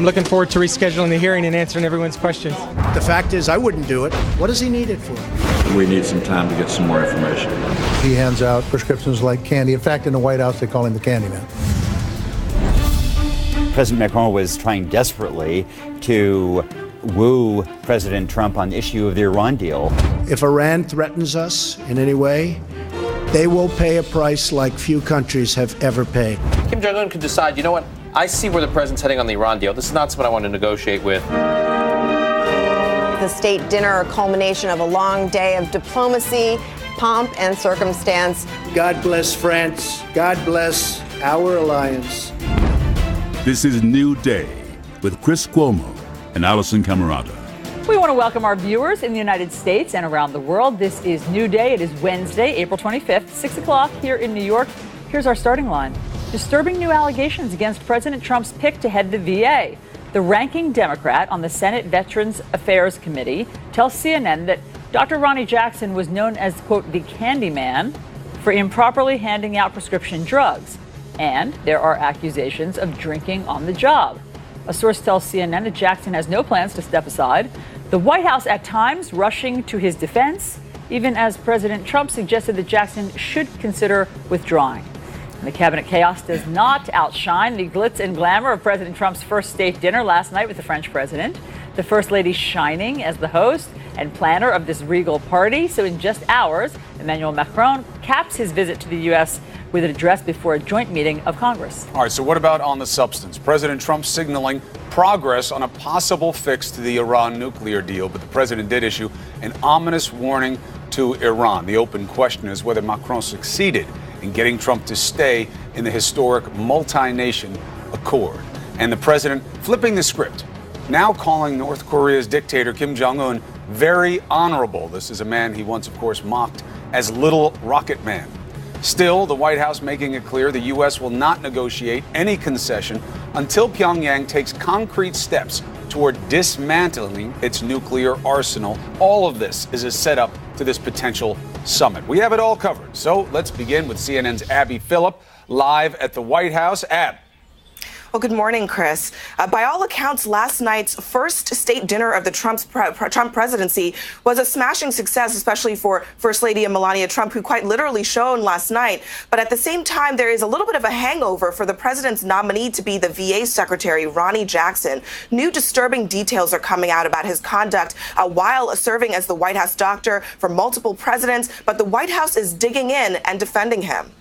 I'm looking forward to rescheduling the hearing and answering everyone's questions. The fact is, I wouldn't do it. What does he need it for? We need some time to get some more information. He hands out prescriptions like candy. In fact, in the White House, they call him the candy man. President Macron was trying desperately to woo President Trump on the issue of the Iran deal. If Iran threatens us in any way, they will pay a price like few countries have ever paid. Kim Jong-un could decide, you know what, I see where the president's heading on the Iran deal. This is not someone I want to negotiate with. The state dinner, a culmination of a long day of diplomacy, pomp, and circumstance. God bless France. God bless our alliance. This is New Day with Chris Cuomo and Allison Camerata. We want to welcome our viewers in the United States and around the world. This is New Day. It is Wednesday, April 25th, 6 o'clock here in New York. Here's our starting line. Disturbing new allegations against President Trump's pick to head the VA. The ranking Democrat on the Senate Veterans Affairs Committee tells CNN that Dr. Ronnie Jackson was known as, quote, the candy man for improperly handing out prescription drugs. And there are accusations of drinking on the job. A source tells CNN that Jackson has no plans to step aside. The White House at times rushing to his defense, even as President Trump suggested that Jackson should consider withdrawing. And the cabinet chaos does not outshine the glitz and glamour of President Trump's first state dinner last night with the French president. The First Lady shining as the host and planner of this regal party. So in just hours, Emmanuel Macron caps his visit to the U.S. with an address before a joint meeting of Congress. All right, so what about on the substance? President Trump signaling progress on a possible fix to the Iran nuclear deal, but the president did issue an ominous warning to Iran. The open question is whether Macron succeeded in getting Trump to stay in the historic multi-nation accord. And the president flipping the script, now calling North Korea's dictator Kim Jong-un very honorable. This is a man he once, of course, mocked as Little Rocket Man. Still, the White House making it clear the U.S. will not negotiate any concession until Pyongyang takes concrete steps toward dismantling its nuclear arsenal. All of this is a setup to this potential summit. We have it all covered. So let's begin with CNN's Abby Phillip, live at the White House. Ab. Well, good morning, Chris. By all accounts, last night's first state dinner of the Trump presidency was a smashing success, especially for First Lady Melania Trump, who quite literally shone last night. But at the same time, there is a little bit of a hangover for the president's nominee to be the VA secretary, Ronnie Jackson. New disturbing details are coming out about his conduct while serving as the White House doctor for multiple presidents. But the White House is digging in and defending him.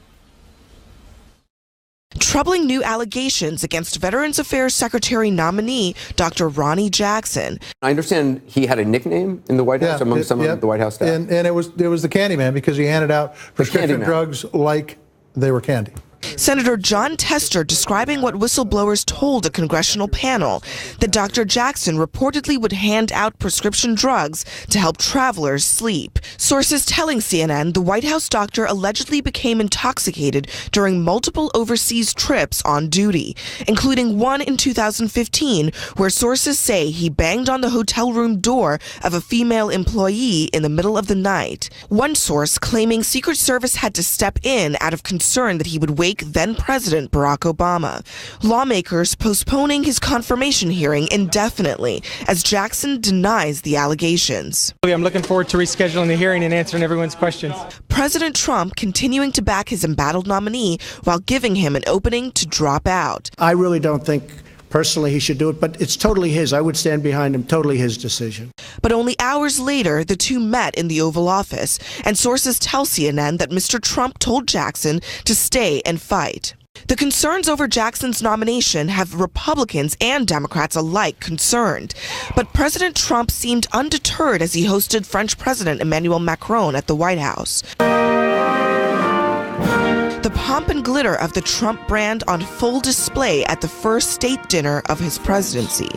Troubling new allegations against Veterans Affairs Secretary nominee Dr. Ronnie Jackson. I understand he had a nickname in the White House among some of the White House staff. And it was the candy man because he handed out prescription drugs like they were candy. Senator John Tester describing what whistleblowers told a congressional panel that Dr. Jackson reportedly would hand out prescription drugs to help travelers sleep. Sources telling CNN the White House doctor allegedly became intoxicated during multiple overseas trips on duty, including one in 2015 where sources say he banged on the hotel room door of a female employee in the middle of the night. One source claiming Secret Service had to step in out of concern that he would wake then-President Barack Obama. Lawmakers postponing his confirmation hearing indefinitely as Jackson denies the allegations. I'm looking forward to rescheduling the hearing and answering everyone's questions. President Trump continuing to back his embattled nominee while giving him an opening to drop out. I really don't think personally he should do it, but it's totally his. I would stand behind him, totally his decision. But only hours later, the two met in the Oval Office, and sources tell CNN that Mr. Trump told Jackson to stay and fight. The concerns over Jackson's nomination have Republicans and Democrats alike concerned. But President Trump seemed undeterred as he hosted French President Emmanuel Macron at the White House. The pomp and glitter of the Trump brand on full display at the first state dinner of his presidency.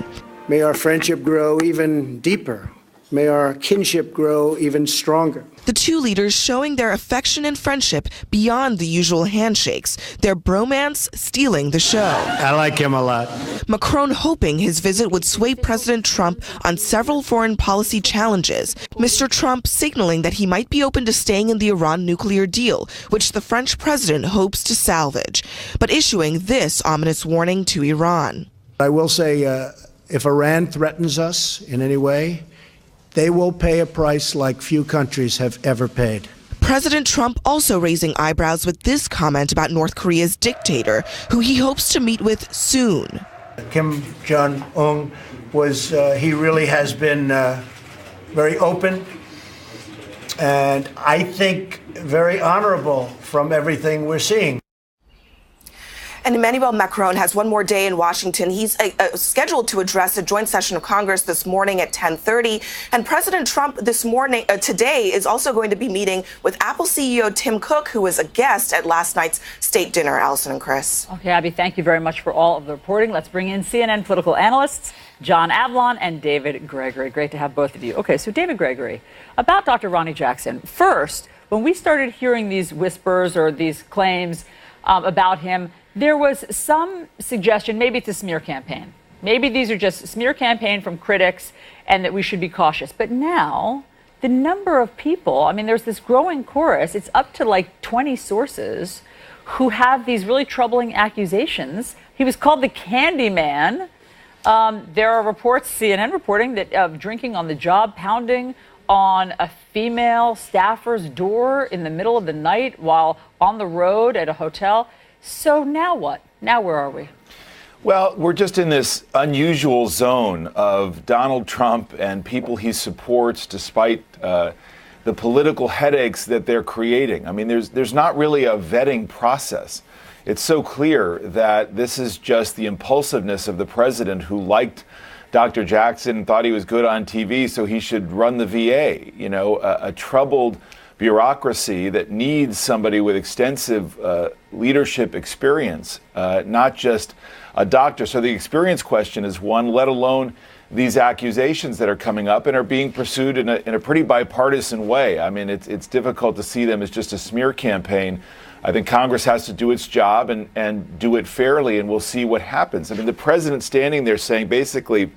May our friendship grow even deeper. May our kinship grow even stronger. The two leaders showing their affection and friendship beyond the usual handshakes, their bromance stealing the show. I like him a lot. Macron hoping his visit would sway President Trump on several foreign policy challenges. Mr. Trump signaling that he might be open to staying in the Iran nuclear deal, which the French president hopes to salvage, but issuing this ominous warning to Iran. I will say, if Iran threatens us in any way, they will pay a price like few countries have ever paid. President Trump also raising eyebrows with this comment about North Korea's dictator, who he hopes to meet with soon. Kim Jong-un he really has been very open and I think very honorable from everything we're seeing. And Emmanuel Macron has one more day in Washington. He's scheduled to address a joint session of Congress this morning at 10:30. And President Trump today is also going to be meeting with Apple CEO Tim Cook, who was a guest at last night's state dinner. Allison and Chris. Okay, Abby, thank you very much for all of the reporting. Let's bring in CNN political analysts John Avlon and David Gregory. Great to have both of you. Okay, so David Gregory, about Dr. Ronny Jackson. First, when we started hearing these whispers or these claims about him, there was some suggestion maybe it's a smear campaign. Maybe these are just a smear campaign from critics and that we should be cautious. But now the number of people, I mean, there's this growing chorus. It's up to like 20 sources who have these really troubling accusations. He was called the Candy Man. There are reports, CNN reporting, that of drinking on the job, pounding on a female staffer's door in the middle of the night while on the road at a hotel. So now what? Now where are we? Well, we're just in this unusual zone of Donald Trump and people he supports despite the political headaches that they're creating. I mean, there's not really a vetting process. It's so clear that this is just the impulsiveness of the president who liked Dr. Jackson, thought he was good on TV, so he should run the VA. You know, a troubled bureaucracy that needs somebody with extensive leadership experience, not just a doctor. So the experience question is one, let alone these accusations that are coming up and are being pursued in a pretty bipartisan way. I mean, it's difficult to see them as just a smear campaign. I think Congress has to do its job and do it fairly, and we'll see what happens. I mean, the president standing there saying basically,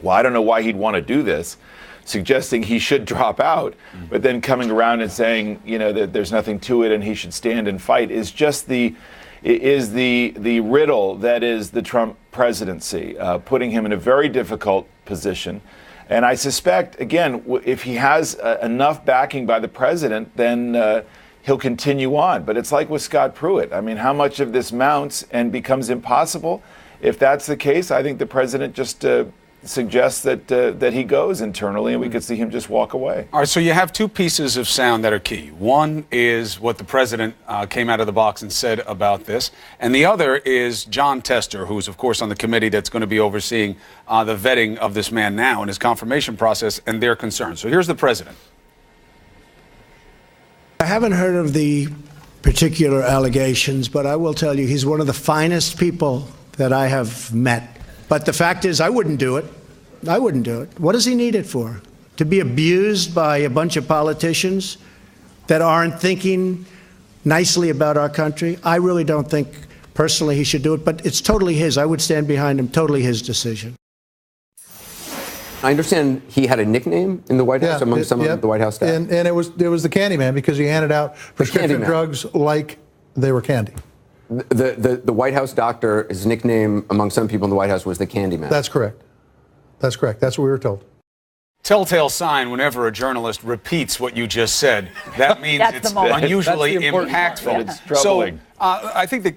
well, I don't know why he'd want to do this, suggesting he should drop out, but then coming around and saying, you know, that there's nothing to it and he should stand and fight is just the riddle that is the Trump presidency, putting him in a very difficult position. And I suspect, again, if he has enough backing by the president, then he'll continue on. But it's like with Scott Pruitt. I mean, how much of this mounts and becomes impossible? If that's the case, I think the president just suggests that he goes internally and we could see him just walk away. All right, so you have two pieces of sound that are key. One is what the president came out of the box and said about this, and the other is John Tester, who's, of course, on the committee that's going to be overseeing the vetting of this man now and his confirmation process and their concerns. So here's the president. I haven't heard of the particular allegations, but I will tell you he's one of the finest people that I have met. But the fact is, I wouldn't do it. I wouldn't do it. What does he need it for? To be abused by a bunch of politicians that aren't thinking nicely about our country? I really don't think personally he should do it, but it's totally his. I would stand behind him, totally his decision. I understand he had a nickname in the White House among some of the White House staff. And it was the Candy Man because he handed out prescription drugs like they were candy. The White House doctor, his nickname among some people in the White House was the Candy Man. That's correct. That's correct. That's what we were told. Telltale sign whenever a journalist repeats what you just said. That means it's unusually impactful. It's troubling. So I think the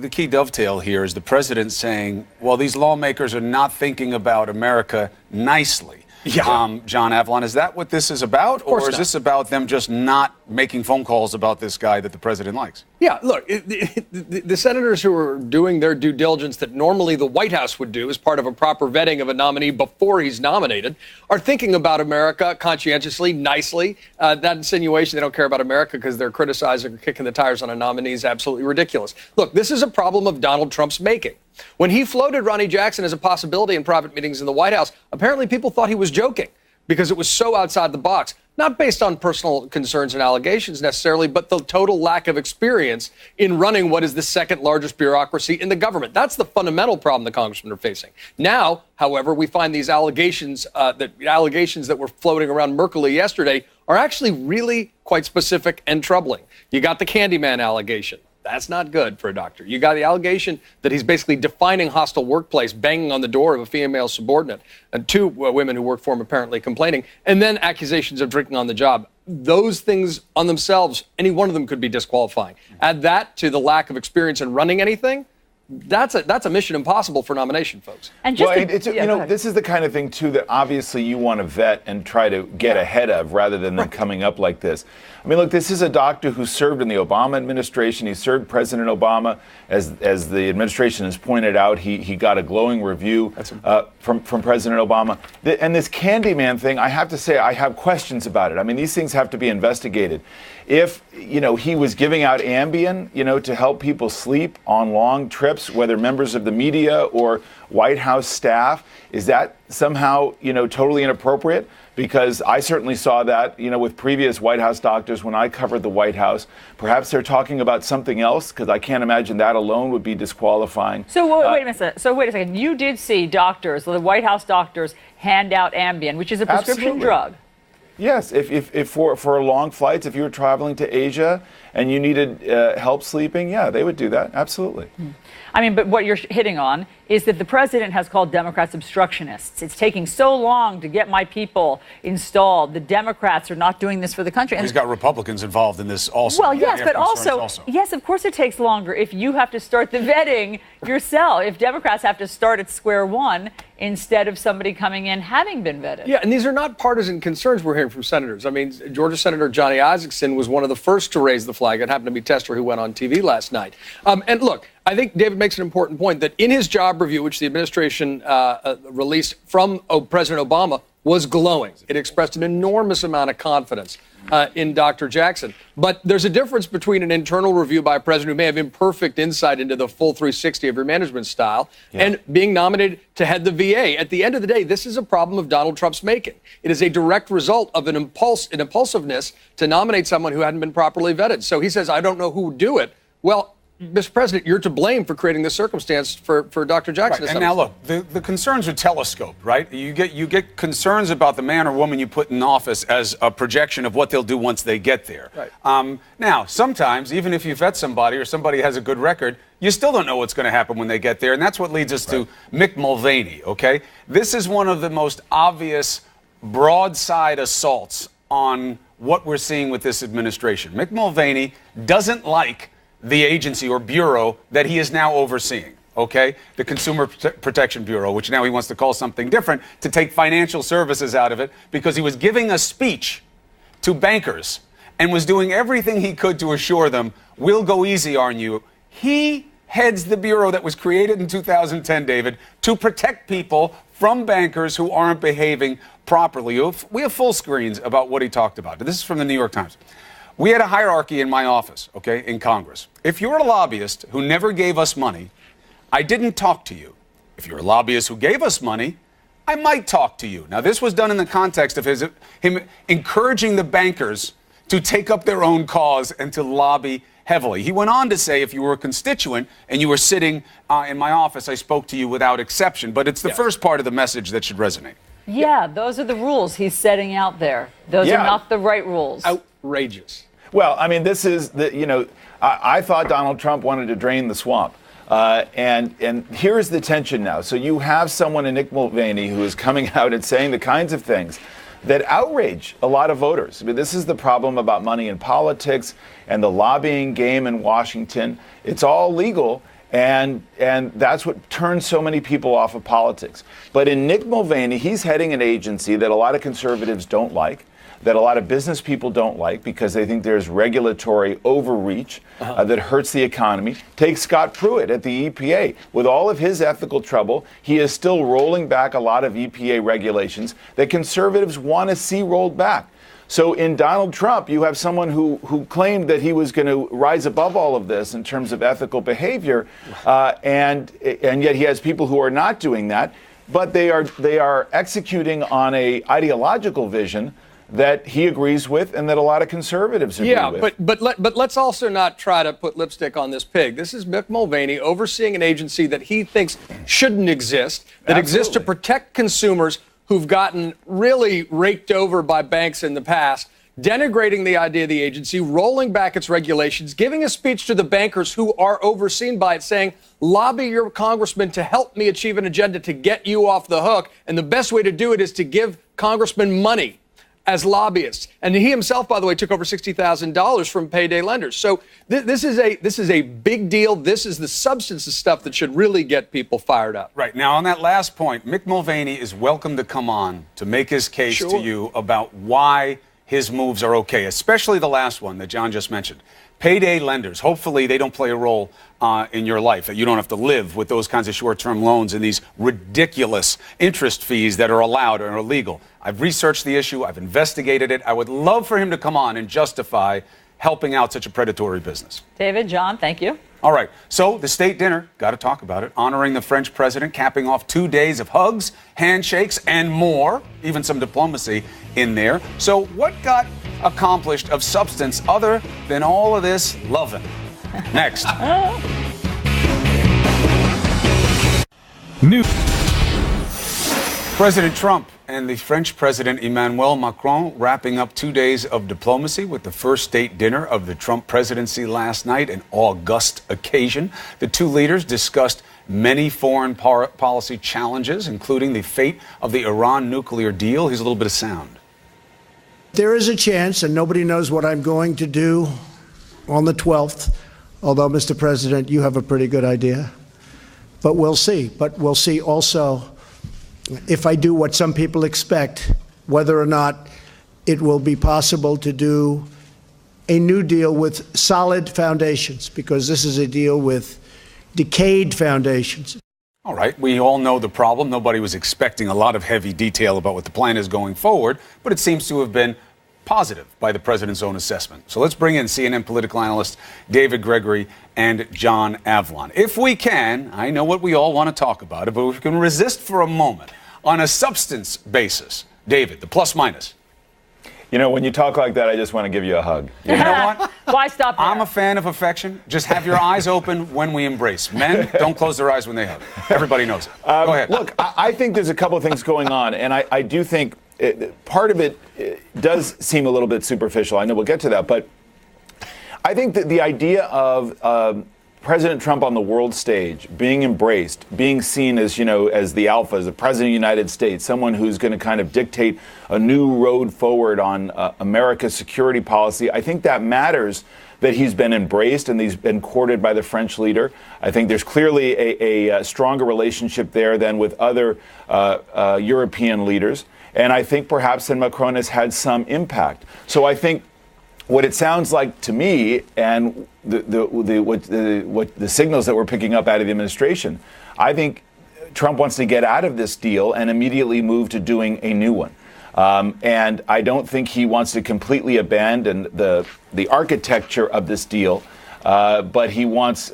key dovetail here is the president saying, well, these lawmakers are not thinking about America nicely. Yeah. John Avlon, is that what this is about? Or is this about them just not making phone calls about this guy that the president likes? Yeah, look, the senators who are doing their due diligence that normally the White House would do as part of a proper vetting of a nominee before he's nominated are thinking about America conscientiously, nicely. That insinuation they don't care about America because they're criticizing or kicking the tires on a nominee is absolutely ridiculous. Look, this is a problem of Donald Trump's making. When he floated Ronny Jackson as a possibility in private meetings in the White House, apparently people thought he was joking because it was so outside the box, not based on personal concerns and allegations necessarily, but the total lack of experience in running what is the second largest bureaucracy in the government. That's the fundamental problem the congressmen are facing. Now, however, we find these allegations that were floating around murkily yesterday are actually really quite specific and troubling. You got the Candyman allegation. That's not good for a doctor. You got the allegation that he's basically defining hostile workplace, banging on the door of a female subordinate, and 2 women who work for him apparently complaining, and then accusations of drinking on the job. Those things on themselves, any one of them could be disqualifying. Add that to the lack of experience in running anything. That's a mission impossible for nomination, folks. And just this is the kind of thing too that obviously you want to vet and try to get ahead of rather than them coming up like this. I mean, look, this is a doctor who served in the Obama administration. He served President Obama, as the administration has pointed out. He got a glowing review from President Obama. And this Candyman thing, I have to say, I have questions about it. I mean, these things have to be investigated. If he was giving out Ambien, to help people sleep on long trips, whether members of the media or White House staff, is that somehow totally inappropriate? Because I certainly saw that with previous White House doctors when I covered the White House. Perhaps they're talking about something else, because I can't imagine that alone would be disqualifying. So wait a minute. So wait a second. You did see doctors, the White House doctors, hand out Ambien, which is a prescription drug. Yes, if for long flights, if you were traveling to Asia and you needed help sleeping, yeah, they would do that. Absolutely. I mean, but what you're hitting on is that the president has called Democrats obstructionists. It's taking so long to get my people installed. The Democrats are not doing this for the country. He's got Republicans involved in this also. Well, yes, but also, yes, of course it takes longer if you have to start the vetting yourself. If Democrats have to start at square one instead of somebody coming in having been vetted. Yeah, and these are not partisan concerns we're hearing from senators. I mean, Georgia Senator Johnny Isakson was one of the first to raise the flag. It happened to be Tester, who went on TV last night. And look, I think David makes an important point that in his job review, which the administration released from President Obama, was glowing. It expressed an enormous amount of confidence in Dr. Jackson. But there's a difference between an internal review by a president who may have imperfect insight into the full 360 of your management style and being nominated to head the VA. At the end of the day, this is a problem of Donald Trump's making. It is a direct result of an impulsiveness to nominate someone who hadn't been properly vetted. So he says, I don't know who would do it. Well, Mr. President, you're to blame for creating this circumstance for Dr. Jackson. Right. And now look, the concerns are telescoped, right? You get concerns about the man or woman you put in office as a projection of what they'll do once they get there. Right. Now, sometimes, even if you vet somebody or somebody has a good record, you still don't know what's going to happen when they get there. And that's what leads us to Mick Mulvaney, okay? This is one of the most obvious broadside assaults on what we're seeing with this administration. Mick Mulvaney doesn't like the agency or bureau that he is now overseeing, okay? The Consumer Protection Bureau, which now he wants to call something different, to take financial services out of it, because he was giving a speech to bankers and was doing everything he could to assure them, we'll go easy on you. He heads the bureau that was created in 2010, David, to protect people from bankers who aren't behaving properly. We have full screens about what he talked about. This is from the New York Times. We had a hierarchy in my office, okay, in Congress. If you're a lobbyist who never gave us money, I didn't talk to you. If you're a lobbyist who gave us money, I might talk to you. Now, this was done in the context of him encouraging the bankers to take up their own cause and to lobby heavily. He went on to say, if you were a constituent and you were sitting in my office, I spoke to you without exception. But it's the first part of the message that should resonate. Yeah, those are the rules he's setting out there. Those are not the right rules. Outrageous. Well, I mean, this is I thought Donald Trump wanted to drain the swamp. And here's the tension now. So you have someone in Mick Mulvaney who is coming out and saying the kinds of things that outrage a lot of voters. I mean, this is the problem about money in politics and the lobbying game in Washington. It's all legal. And that's what turns so many people off of politics. But in Mick Mulvaney, he's heading an agency that a lot of conservatives don't like, that a lot of business people don't like because they think there's regulatory overreach that hurts the economy. Take Scott Pruitt at the EPA. With all of his ethical trouble, he is still rolling back a lot of EPA regulations that conservatives want to see rolled back. So in Donald Trump, you have someone who claimed that he was going to rise above all of this in terms of ethical behavior, and yet he has people who are not doing that, but they are executing on a ideological vision that he agrees with and that a lot of conservatives agree with. But let's also not try to put lipstick on this pig. This is Mick Mulvaney overseeing an agency that he thinks shouldn't exist, that exists to protect consumers who've gotten really raked over by banks in the past, denigrating the idea of the agency, rolling back its regulations, giving a speech to the bankers who are overseen by it, saying, lobby your congressman to help me achieve an agenda to get you off the hook. And the best way to do it is to give congressmen money as lobbyists. And he himself, by the way, took over $60,000 from payday lenders. So this is a big deal. This is the substance of stuff that should really get people fired up. Right. Now, on that last point, Mick Mulvaney is welcome to come on to make his case to you about why his moves are okay, especially the last one that John just mentioned. Payday lenders, hopefully they don't play a role in your life, that you don't have to live with those kinds of short-term loans and these ridiculous interest fees that are allowed or illegal. I've researched the issue. I've investigated it. I would love for him to come on and justify helping out such a predatory business. David, John, thank you. All right. So the state dinner, got to talk about it, honoring the French president, capping off 2 days of hugs, handshakes, and more, even some diplomacy in there. So what got accomplished of substance other than all of this loving? Next. New. President Trump and the French President Emmanuel Macron wrapping up 2 days of diplomacy with the first state dinner of the Trump presidency last night, an august occasion. The two leaders discussed many foreign policy challenges, including the fate of the Iran nuclear deal. Here's a little bit of sound. There is a chance, and nobody knows what I'm going to do on the 12th, although, Mr. President, you have a pretty good idea. But we'll see. But we'll see also if I do what some people expect, whether or not it will be possible to do a new deal with solid foundations, because this is a deal with decayed foundations. All right, we all know the problem. Nobody was expecting a lot of heavy detail about what the plan is going forward, but it seems to have been positive by the president's own assessment. So let's bring in CNN political analyst David Gregory and John Avlon. If we can, I know what we all want to talk about, but if we can resist for a moment on a substance basis. David, the plus minus. You know, when you talk like that, I just want to give you a hug. You know what? Why stop there? I'm a fan of affection. Just have your eyes open when we embrace. Men, don't close their eyes when they hug. Everybody knows it. Go ahead. Look, I think there's a couple of things going on, and I do think part of it does seem a little bit superficial. I know we'll get to that, but I think that the idea of President Trump on the world stage, being embraced, being seen as, you know, as the alpha, as the president of the United States, someone who's going to kind of dictate a new road forward on America's security policy, I think that matters, that he's been embraced and he's been courted by the French leader. I think there's clearly a stronger relationship there than with other European leaders. And I think perhaps that Macron has had some impact. So I think what it sounds like to me, and what the signals that we're picking up out of the administration, I think Trump wants to get out of this deal and immediately move to doing a new one. And I don't think he wants to completely abandon the architecture of this deal, but he wants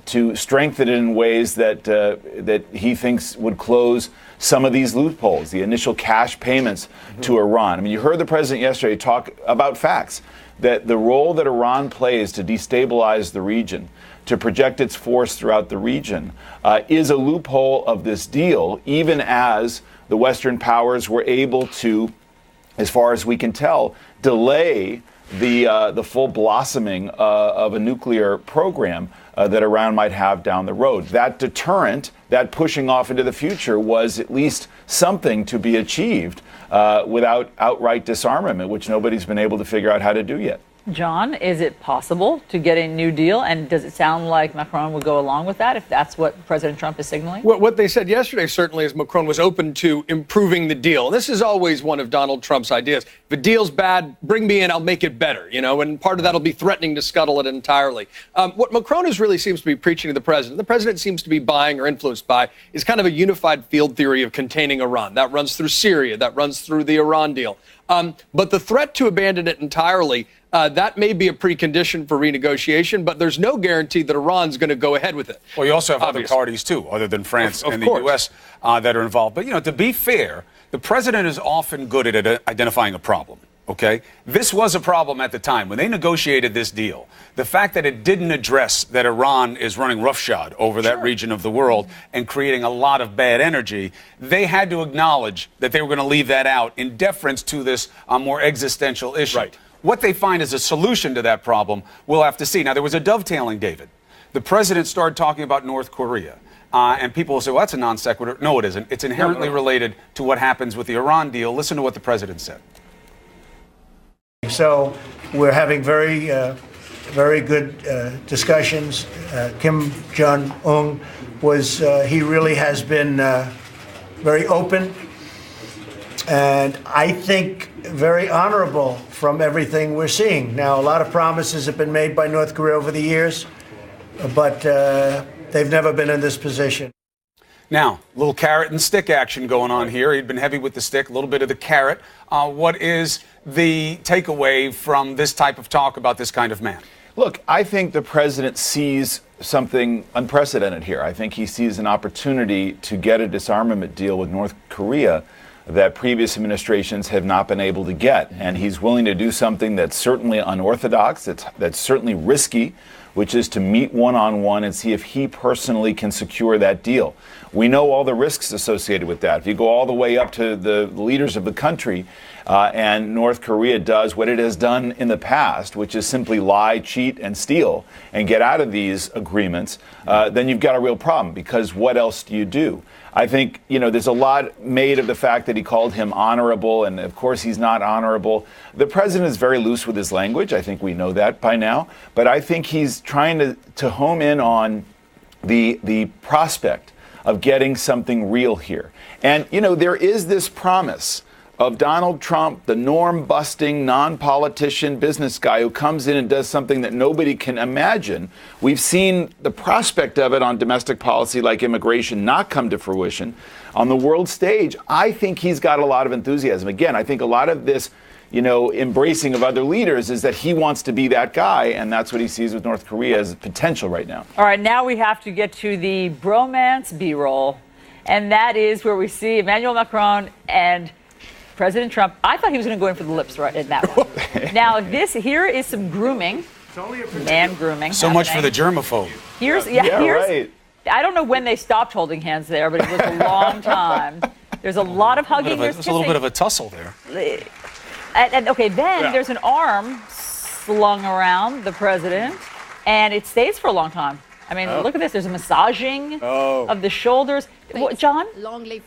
to strengthen it in ways that he thinks would close some of these loopholes, the initial cash payments to Iran. I mean, you heard the president yesterday talk about facts, that the role that Iran plays to destabilize the region, to project its force throughout the region, is a loophole of this deal, even as the Western powers were able to, as far as we can tell, delay the full blossoming of a nuclear program that Iran might have down the road. That deterrent, that pushing off into the future, was at least something to be achieved without outright disarmament, which nobody's been able to figure out how to do yet. John, is it possible to get a new deal? And does it sound like Macron would go along with that if that's what President Trump is signaling? Well, what they said yesterday certainly is Macron was open to improving the deal. This is always one of Donald Trump's ideas. If a deal's bad, bring me in, I'll make it better, you know, and part of that will be threatening to scuttle it entirely. What Macron really seems to be preaching to the president seems to be buying or influenced by, is kind of a unified field theory of containing Iran. That runs through Syria, that runs through the Iran deal. But the threat to abandon it entirely, that may be a precondition for renegotiation, but there's no guarantee that Iran's going to go ahead with it. Well, you also have other parties, too, other than France and the U.S. That are involved. But, you know, to be fair, the president is often good at identifying a problem. okay? This was a problem at the time. When they negotiated this deal, the fact that it didn't address that Iran is running roughshod over that region of the world and creating a lot of bad energy, they had to acknowledge that they were going to leave that out in deference to this more existential issue. Right. What they find as a solution to that problem, we'll have to see. Now, there was a dovetailing, David. The president started talking about North Korea. And people will say, well, that's a non sequitur. No, it isn't. It's inherently related to what happens with the Iran deal. Listen to what the president said. So we're having very good discussions. Kim Jong-un he really has been very open and I think very honorable from everything we're seeing. Now, a lot of promises have been made by North Korea over the years, but they've never been in this position. Now, a little carrot and stick action going on here. He'd been heavy with the stick, a little bit of the carrot. What is the takeaway from this type of talk about this kind of man? Look, I think the president sees something unprecedented here. I think he sees an opportunity to get a disarmament deal with North Korea that previous administrations have not been able to get. And he's willing to do something that's certainly unorthodox, that's certainly risky, which is to meet one-on-one and see if he personally can secure that deal. We know all the risks associated with that. If you go all the way up to the leaders of the country and North Korea does what it has done in the past, which is simply lie, cheat, and steal and get out of these agreements, then you've got a real problem, because what else do you do? I think, there's a lot made of the fact that he called him honorable, and of course he's not honorable. The president is very loose with his language. I think we know that by now. But I think he's trying to home in on the prospect of getting something real here. And, there is this promise of Donald Trump, the norm-busting, non-politician business guy who comes in and does something that nobody can imagine. We've seen the prospect of it on domestic policy like immigration not come to fruition. On the world stage, I think he's got a lot of enthusiasm. Again, I think a lot of this, embracing of other leaders is that he wants to be that guy, and that's what he sees with North Korea as potential right now. All right, now we have to get to the bromance B-roll, and that is where we see Emmanuel Macron and President Trump. I thought he was going to go in for the lips right in that one. Now, here is some grooming, man grooming. So much for the germaphobe. Here's right. I don't know when they stopped holding hands there, but it was a long time. There's a lot of hugging. There's a little bit of a tussle there. And there's an arm slung around the president, and it stays for a long time. I mean, look at this. There's a massaging of the shoulders. John,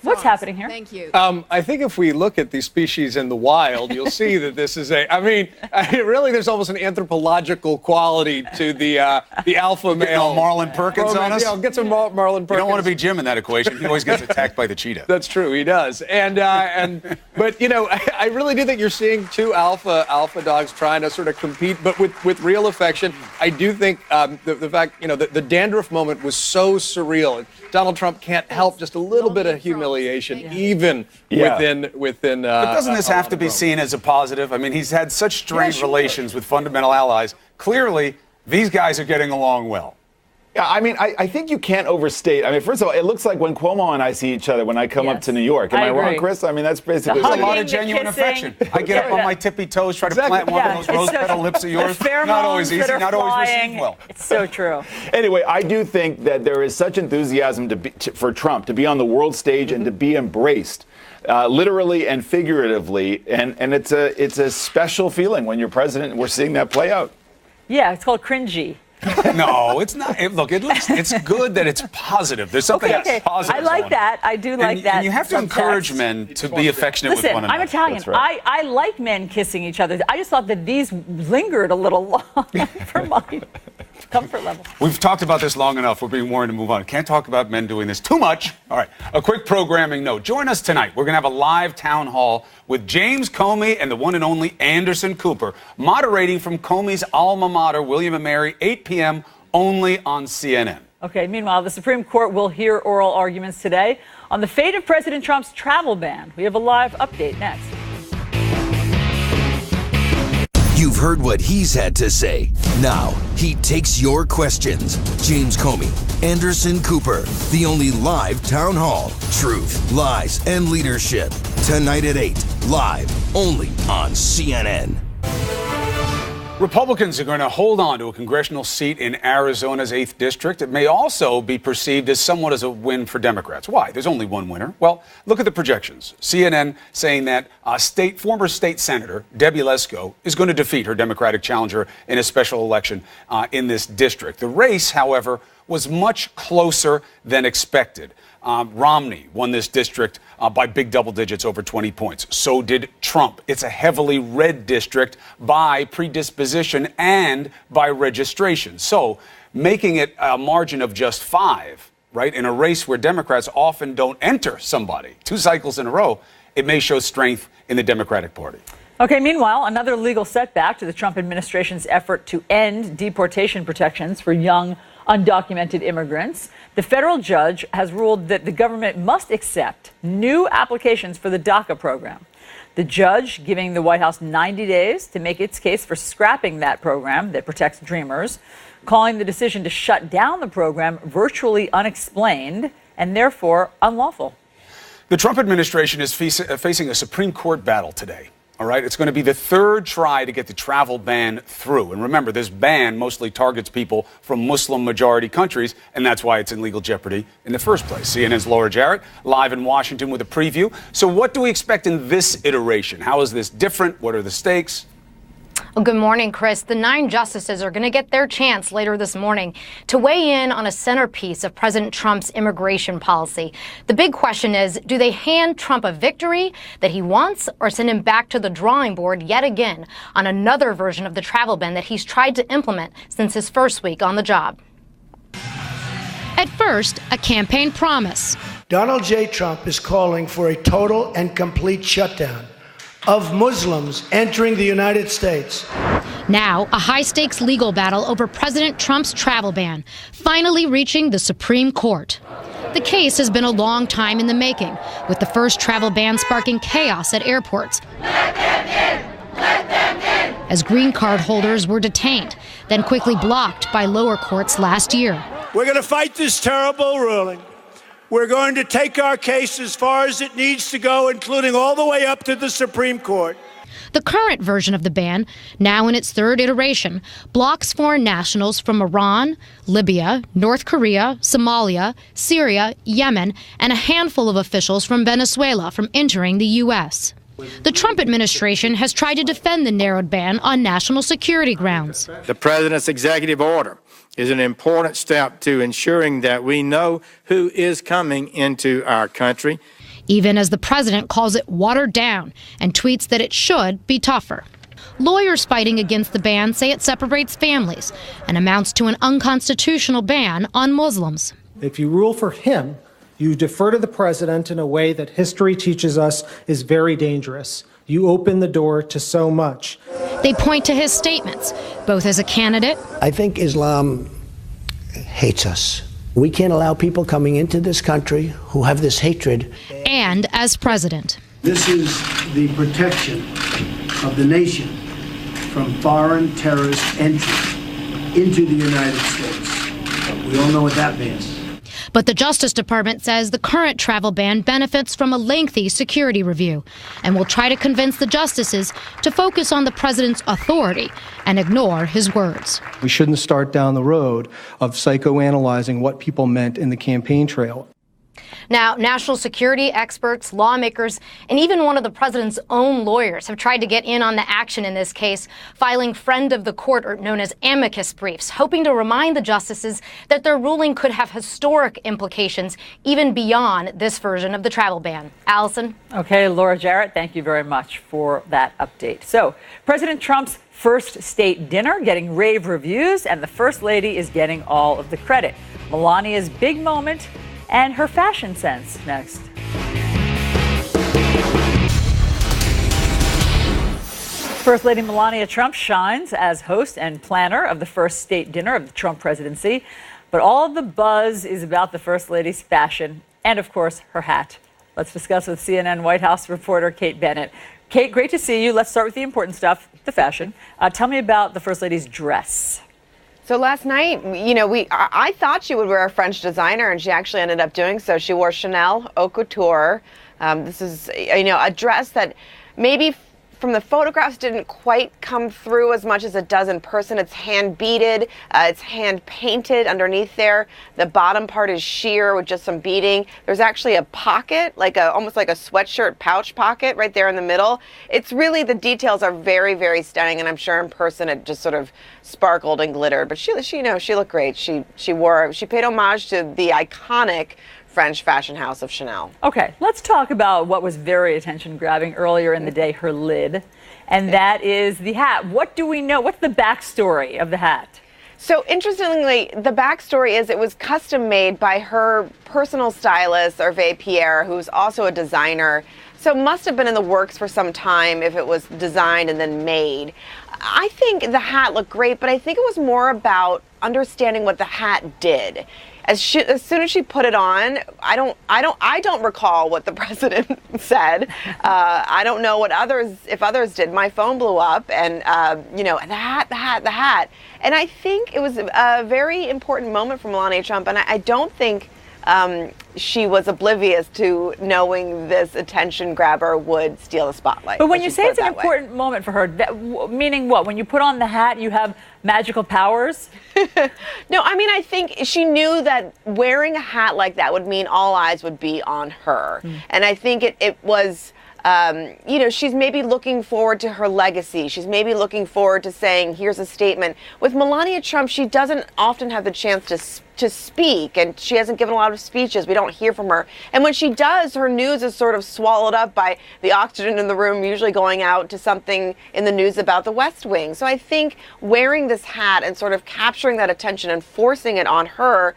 what's happening here? Thank you. I think if we look at these species in the wild, you'll see that this is really there's almost an anthropological quality to the alpha male. Marlon Perkins on us? Yeah, get some Marlon Perkins. You don't want to be Jim in that equation. He always gets attacked by the cheetah. That's true, he does. But I really do think you're seeing two alpha dogs trying to sort of compete, but with real affection. I do think the fact, the dandruff moment was so surreal. Donald Trump can't help just a little bit of humiliation, even within. But doesn't this have to be seen as a positive? I mean, he's had such strained relations with fundamental allies. Clearly, these guys are getting along well. Yeah, I mean, I think you can't overstate. I mean, first of all, it looks like when Cuomo and I see each other when I come up to New York. Am I wrong, Chris? I mean, that's basically a lot of genuine affection. I get up on my tippy toes, try to plant one of those rose petal lips of yours. Not always easy, not always received well. It's so true. Anyway, I do think that there is such enthusiasm for Trump to be on the world stage and to be embraced. Literally and figuratively, and it's a special feeling when you're president, and we're seeing that play out. Yeah, it's called cringy. No, it's not. Look, it's good that it's positive. There's something that's positive. I like that. I do like that. And you have to encourage men to be affectionate with one another. I'm Italian. Right. I like men kissing each other. I just thought that these lingered a little long for my comfort level. We've talked about this long enough. We're being warned to move on. Can't talk about men doing this too much. All right, a quick programming note. Join us tonight. We're going to have a live town hall with James Comey and the one and only Anderson Cooper, moderating from Comey's alma mater, William & Mary, 8 p.m., only on CNN. Okay, meanwhile, the Supreme Court will hear oral arguments today on the fate of President Trump's travel ban. We have a live update next. You've heard what he's had to say. Now, he takes your questions. James Comey, Anderson Cooper, the only live town hall. Truth, lies, and leadership. Tonight at 8, live only on CNN. Republicans are going to hold on to a congressional seat in Arizona's 8th district. It may also be perceived as somewhat as a win for Democrats. Why? There's only one winner. Well, look at the projections. CNN saying that former state senator Debbie Lesko is going to defeat her Democratic challenger in a special election in this district. The race, however, was much closer than expected. Romney won this district by big double digits, over 20 points. So did Trump. It's a heavily red district by predisposition and by registration. So making it a margin of just 5, right, in a race where Democrats often don't enter somebody 2 cycles in a row, it may show strength in the Democratic Party. Okay, meanwhile, another legal setback to the Trump administration's effort to end deportation protections for young undocumented immigrants. The federal judge has ruled that the government must accept new applications for the DACA program. The judge giving the White House 90 days to make its case for scrapping that program that protects dreamers, calling the decision to shut down the program virtually unexplained and therefore unlawful. The Trump administration is facing a Supreme Court battle today. All right, it's going to be the 3rd try to get the travel ban through. And remember, this ban mostly targets people from Muslim-majority countries, and that's why it's in legal jeopardy in the first place. CNN's Laura Jarrett, live in Washington with a preview. So what do we expect in this iteration? How is this different? What are the stakes? Well, good morning, Chris. The 9 justices are going to get their chance later this morning to weigh in on a centerpiece of President Trump's immigration policy. The big question is, do they hand Trump a victory that he wants or send him back to the drawing board yet again on another version of the travel ban that he's tried to implement since his first week on the job? At first, a campaign promise. Donald J. Trump is calling for a total and complete shutdown of Muslims entering the United States. Now, a high-stakes legal battle over President Trump's travel ban, finally reaching the Supreme Court. The case has been a long time in the making, with the first travel ban sparking chaos at airports. Let them in! Let them in! As green card holders were detained, then quickly blocked by lower courts last year. We're going to fight this terrible ruling. We're going to take our case as far as it needs to go, including all the way up to the Supreme Court. The current version of the ban, now in its 3rd iteration, blocks foreign nationals from Iran, Libya, North Korea, Somalia, Syria, Yemen, and a handful of officials from Venezuela from entering the U.S. The Trump administration has tried to defend the narrowed ban on national security grounds. The president's executive order is an important step to ensuring that we know who is coming into our country. Even as the president calls it watered down and tweets that it should be tougher. Lawyers fighting against the ban say it separates families and amounts to an unconstitutional ban on Muslims. If you rule for him, you defer to the president in a way that history teaches us is very dangerous. You open the door to so much. They point to his statements, both as a candidate. I think Islam hates us. We can't allow people coming into this country who have this hatred. And as president. This is the protection of the nation from foreign terrorist entry into the United States. We all know what that means. But the Justice Department says the current travel ban benefits from a lengthy security review and will try to convince the justices to focus on the president's authority and ignore his words. We shouldn't start down the road of psychoanalyzing what people meant in the campaign trail. Now, national security experts, lawmakers, and even one of the president's own lawyers have tried to get in on the action in this case, filing friend of the court, or known as amicus briefs, hoping to remind the justices that their ruling could have historic implications even beyond this version of the travel ban. Allison? Okay, Laura Jarrett, thank you very much for that update. So, President Trump's first state dinner getting rave reviews, and the First Lady is getting all of the credit. Melania's big moment and her fashion sense next. First Lady Melania Trump shines as host and planner of the first state dinner of the Trump presidency. But all of the buzz is about the First Lady's fashion and, of course, her hat. Let's discuss with CNN White House reporter Kate Bennett. Kate, great to see you. Let's start with the important stuff, the fashion. Tell me about the First Lady's dress. So last night, I thought she would wear a French designer, and she actually ended up doing so. She wore Chanel Haute Couture This is, a dress that maybe from the photographs didn't quite come through as much as it does in person. It's hand beaded, it's hand painted underneath there. The bottom part is sheer with just some beading. There's actually a pocket, almost like a sweatshirt pouch pocket right there in the middle. It's really, the details are very, very stunning, and I'm sure in person it just sort of sparkled and glittered. But she looked great. She paid homage to the iconic French fashion house of Chanel. Okay, let's talk about what was very attention-grabbing earlier in the day, her lid, and that is the hat. What do we know? What's the backstory of the hat? So interestingly, the backstory is it was custom made by her personal stylist, Hervé Pierre, who's also a designer. So it must have been in the works for some time if it was designed and then made. I think the hat looked great, but I think it was more about understanding what the hat did. As soon as she put it on, I don't recall what the president said. I don't know if others did. My phone blew up, and the hat. And I think it was a very important moment for Melania Trump, and I don't think she was oblivious to knowing this attention grabber would steal the spotlight. But when you say it's an important moment for her, meaning what? When you put on the hat, you have magical powers? No, I think she knew that wearing a hat like that would mean all eyes would be on her. And I think it was, she's maybe looking forward to her legacy. She's maybe looking forward to saying, here's a statement. With Melania Trump, she doesn't often have the chance to speak, and she hasn't given a lot of speeches. We don't hear from her. And when she does, her news is sort of swallowed up by the oxygen in the room, usually going out to something in the news about the West Wing. So I think wearing this hat and sort of capturing that attention and forcing it on her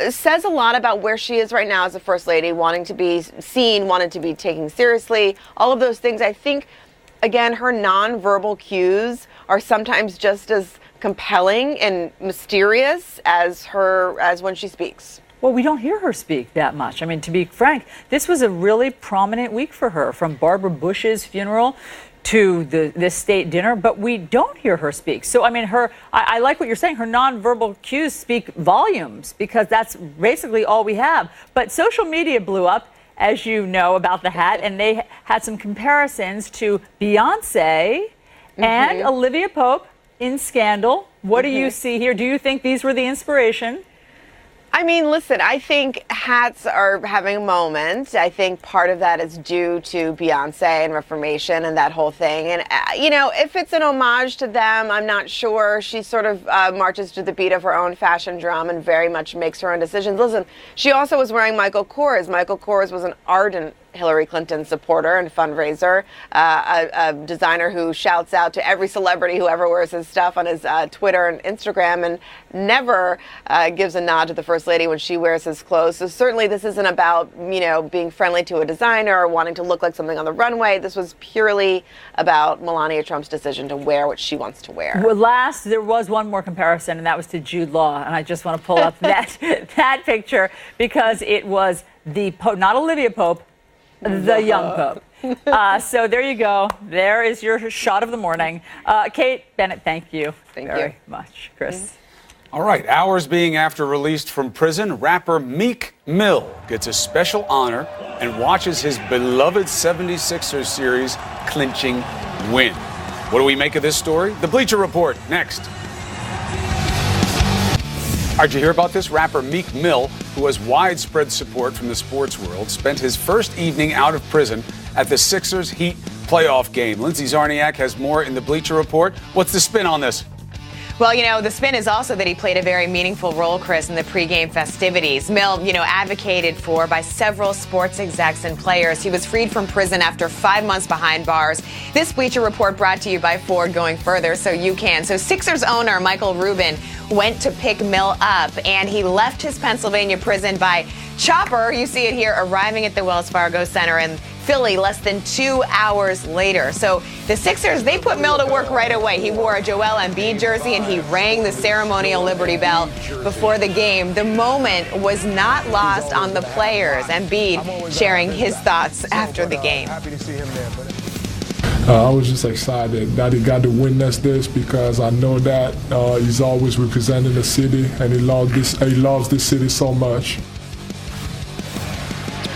says a lot about where she is right now as a first lady, wanting to be seen, wanting to be taken seriously, all of those things. I think, again, her nonverbal cues are sometimes just as compelling and mysterious as when she speaks. Well, we don't hear her speak that much. To be frank, this was a really prominent week for her, from Barbara Bush's funeral to this state dinner, but we don't hear her speak. So, I like what you're saying. Her nonverbal cues speak volumes, because that's basically all we have. But social media blew up, as you know, about the hat, and they had some comparisons to Beyonce and Olivia Pope in Scandal. What do you see here? Do you think these were the inspiration? Listen, I think hats are having a moment. I think part of that is due to Beyonce and Reformation and that whole thing. And, if it's an homage to them, I'm not sure. She sort of marches to the beat of her own fashion drum and very much makes her own decisions. Listen, she also was wearing Michael Kors. Michael Kors was an ardent Hillary Clinton supporter and fundraiser, a designer who shouts out to every celebrity who ever wears his stuff on his Twitter and Instagram, and never gives a nod to the First Lady when she wears his clothes. So certainly this isn't about, being friendly to a designer or wanting to look like something on the runway. This was purely about Melania Trump's decision to wear what she wants to wear. Well, there was one more comparison, and that was to Jude Law. And I just want to pull up that picture, because it was the Pope, not Olivia Pope, the young Pope. So there you go. There is your shot of the morning. Kate Bennett, thank you very much. Chris. All right, hours being after released from prison, rapper Meek Mill gets a special honor and watches his beloved 76ers series clinching win. What do we make of this story? The Bleacher Report, next. Did you hear about this? Rapper Meek Mill, who has widespread support from the sports world, spent his first evening out of prison at the Sixers Heat playoff game. Lindsay Zarniak has more in the Bleacher Report. What's the spin on this? Well, the spin is also that he played a very meaningful role, Chris, in the pregame festivities. Mill, advocated for by several sports execs and players. He was freed from prison after 5 months behind bars. This Bleacher Report brought to you by Ford, going further so you can. So Sixers owner Michael Rubin went to pick Mill up, and he left his Pennsylvania prison by chopper. You see it here, arriving at the Wells Fargo Center in Philly less than 2 hours later. So the Sixers, they put Mill to work right away. He wore a Joel Embiid jersey, and he rang the ceremonial Liberty Bell before the game. The moment was not lost on the players. Embiid sharing his thoughts after the game. Happy to see him there, I was just excited that he got to witness this, because I know that he's always representing the city, and he loves this city so much.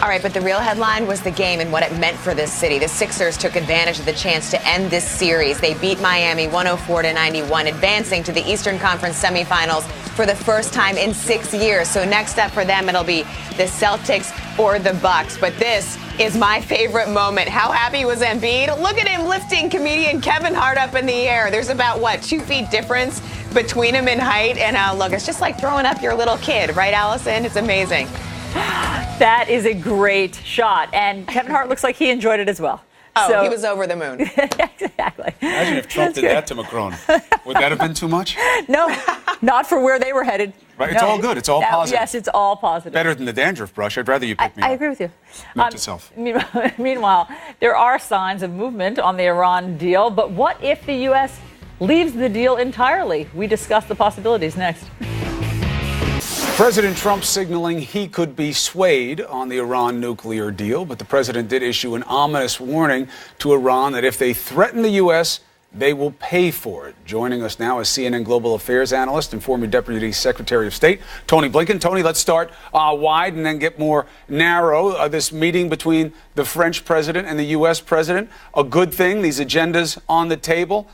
All right, but the real headline was the game and what it meant for this city. The Sixers took advantage of the chance to end this series. They beat Miami 104-91, advancing to the Eastern Conference semifinals for the first time in 6 years. So next up for them, it'll be the Celtics or the Bucks. But this is my favorite moment. How happy was Embiid? Look at him lifting comedian Kevin Hart up in the air. There's about, 2 feet difference between him in height. And look, it's just like throwing up your little kid, right, Allison? It's amazing. That is a great shot. And Kevin Hart looks like he enjoyed it as well. Oh, so, he was over the moon. Exactly. Imagine if Trump did that to Macron. Would that have been too much? No, not for where they were headed. Right, it's all good. It's all positive. Yes, it's all positive. Better than the dandruff brush. I'd rather you pick me I up. agree with you. Note to self. Meanwhile, there are signs of movement on the Iran deal. But what if the U.S. leaves the deal entirely? We discuss the possibilities next. President Trump signaling he could be swayed on the Iran nuclear deal, but the president did issue an ominous warning to Iran that if they threaten the U.S., they will pay for it. Joining us now is CNN Global Affairs analyst and former Deputy Secretary of State, Tony Blinken. Tony, let's start wide and then get more narrow. This meeting between the French president and the U.S. president, a good thing, these agendas on the table,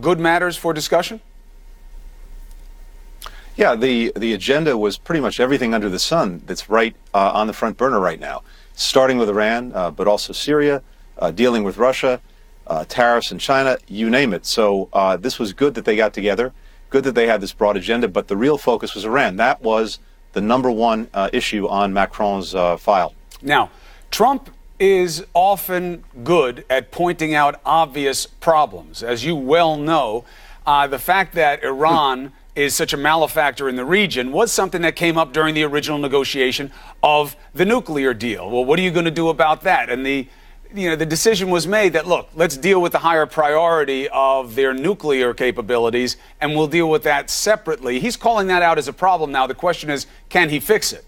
good matters for discussion? Yeah, the agenda was pretty much everything under the sun that's right on the front burner right now, starting with Iran, but also Syria, dealing with Russia, tariffs in China, you name it. So this was good that they got together, good that they had this broad agenda, but the real focus was Iran. That was the number one issue on Macron's file. Now, Trump is often good at pointing out obvious problems. As you well know, the fact that Iran is such a malefactor in the region was something that came up during the original negotiation of the nuclear deal. Well, what are you going to do about that? And the decision was made that, look, let's deal with the higher priority of their nuclear capabilities, and we'll deal with that separately. He's calling that out as a problem now. The question is, can he fix it?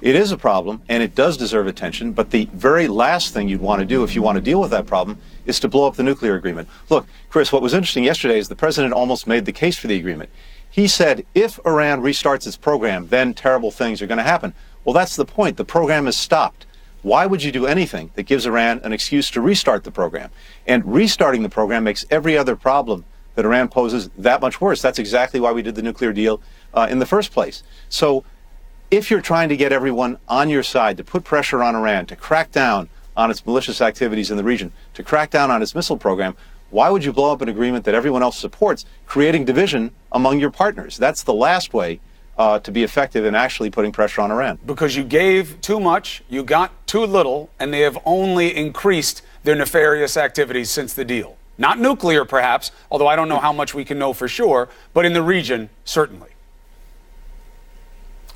It is a problem, and it does deserve attention, but the very last thing you'd want to do if you want to deal with that problem is to blow up the nuclear agreement. Look, Chris, what was interesting yesterday is the president almost made the case for the agreement. He said, if Iran restarts its program, then terrible things are going to happen. Well, that's the point. The program is stopped. Why would you do anything that gives Iran an excuse to restart the program? And restarting the program makes every other problem that Iran poses that much worse. That's exactly why we did the nuclear deal in the first place. So if you're trying to get everyone on your side, to put pressure on Iran, to crack down on its malicious activities in the region, to crack down on its missile program, why would you blow up an agreement that everyone else supports, creating division among your partners? That's the last way to be effective in actually putting pressure on Iran. Because you gave too much, you got too little, and they have only increased their nefarious activities since the deal. Not nuclear, perhaps, although I don't know how much we can know for sure, but in the region, certainly.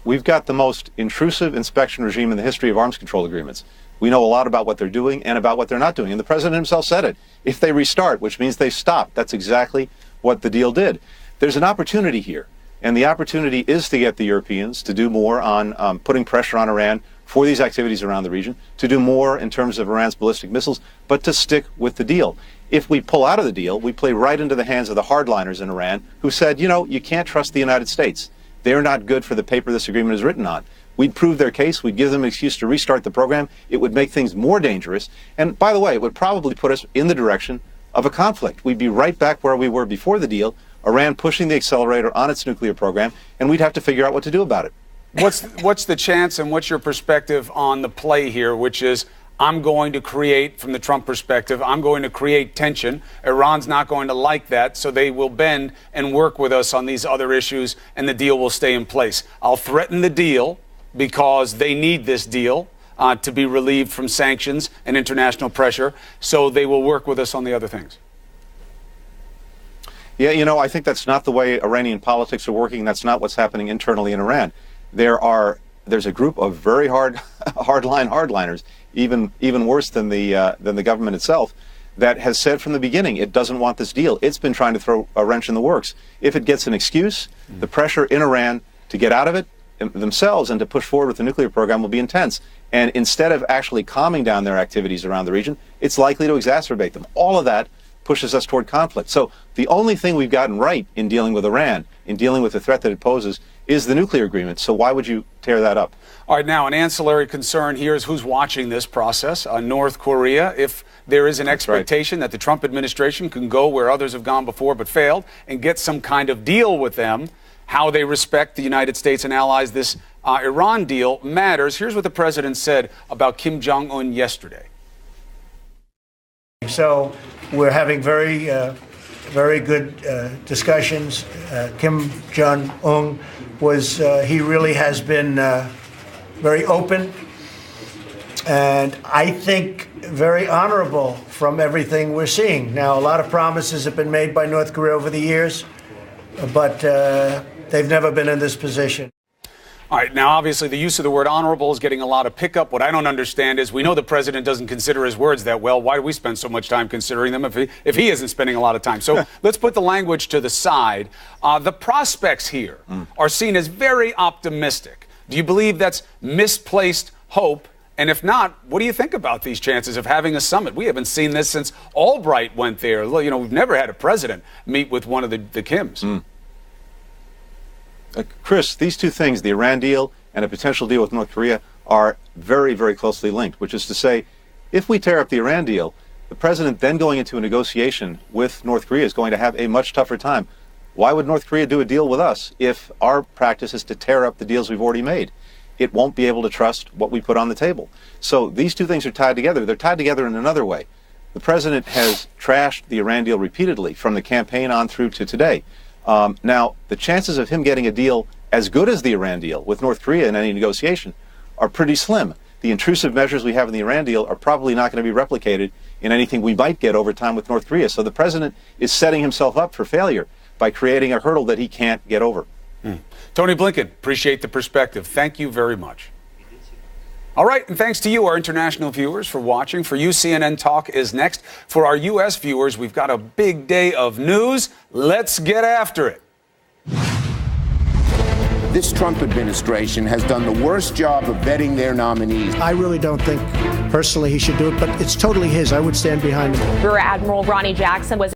We've got the most intrusive inspection regime in the history of arms control agreements. We know a lot about what they're doing and about what they're not doing. And the president himself said it. If they restart, which means they stop, that's exactly what the deal did. There's an opportunity here. And the opportunity is to get the Europeans to do more on putting pressure on Iran for these activities around the region, to do more in terms of Iran's ballistic missiles, but to stick with the deal. If we pull out of the deal, we play right into the hands of the hardliners in Iran who said, you can't trust the United States. They're not good for the paper this agreement is written on. We'd prove their case. We'd give them an excuse to restart the program. It would make things more dangerous. And by the way, it would probably put us in the direction of a conflict. We'd be right back where we were before the deal, Iran pushing the accelerator on its nuclear program, and we'd have to figure out what to do about it. What's the chance and what's your perspective on the play here, which is I'm going to create, from the Trump perspective, I'm going to create tension. Iran's not going to like that, so they will bend and work with us on these other issues, and the deal will stay in place. I'll threaten the deal because they need this deal to be relieved from sanctions and international pressure, so they will work with us on the other things. Yeah, I think that's not the way Iranian politics are working. That's not what's happening internally in Iran. There's a group of very hardliners, even worse than the government itself, that has said from the beginning it doesn't want this deal. It's been trying to throw a wrench in the works. If it gets an excuse, the pressure in Iran to get out of it themselves and to push forward with the nuclear program will be intense. And instead of actually calming down their activities around the region, it's likely to exacerbate them. All of that pushes us toward conflict. So the only thing we've gotten right in dealing with Iran, in dealing with the threat that it poses, is the nuclear agreement. So why would you tear that up? All right, now an ancillary concern here is who's watching this process. North Korea, if there is an expectation that the Trump administration can go where others have gone before but failed and get some kind of deal with them, how they respect the United States and allies, this Iran deal matters. Here's what the president said about Kim Jong-un yesterday. So we're having very good discussions. Kim Jong-un he really has been very open and I think very honorable from everything we're seeing. Now, a lot of promises have been made by North Korea over the years, but they've never been in this position. All right, now obviously the use of the word honorable is getting a lot of pickup. What I don't understand is we know the president doesn't consider his words that well. Why do we spend so much time considering them if he isn't spending a lot of time? So let's put the language to the side. The prospects here are seen as very optimistic. Do you believe that's misplaced hope? And if not, what do you think about these chances of having a summit? We haven't seen this since Albright went there. You know, we've never had a president meet with one of the Kims. Chris, these two things, the Iran deal and a potential deal with North Korea, are very, very closely linked, which is to say, if we tear up the Iran deal, the president then going into a negotiation with North Korea is going to have a much tougher time. Why would North Korea do a deal with us if our practice is to tear up the deals we've already made? It won't be able to trust what we put on the table. So these two things are tied together. They're tied together in another way. The president has trashed the Iran deal repeatedly from the campaign on through to today. Now, the chances of him getting a deal as good as the Iran deal with North Korea in any negotiation are pretty slim. The intrusive measures we have in the Iran deal are probably not going to be replicated in anything we might get over time with North Korea. So the president is setting himself up for failure by creating a hurdle that he can't get over. Tony Blinken, appreciate the perspective. Thank you very much. All right, and thanks to you, our international viewers, for watching. For you, CNN Talk is next. For our U.S. viewers, we've got a big day of news. Let's get after it. This Trump administration has done the worst job of vetting their nominees. I really don't think personally he should do it, but it's totally his. I would stand behind him. Rear Admiral Ronnie Jackson was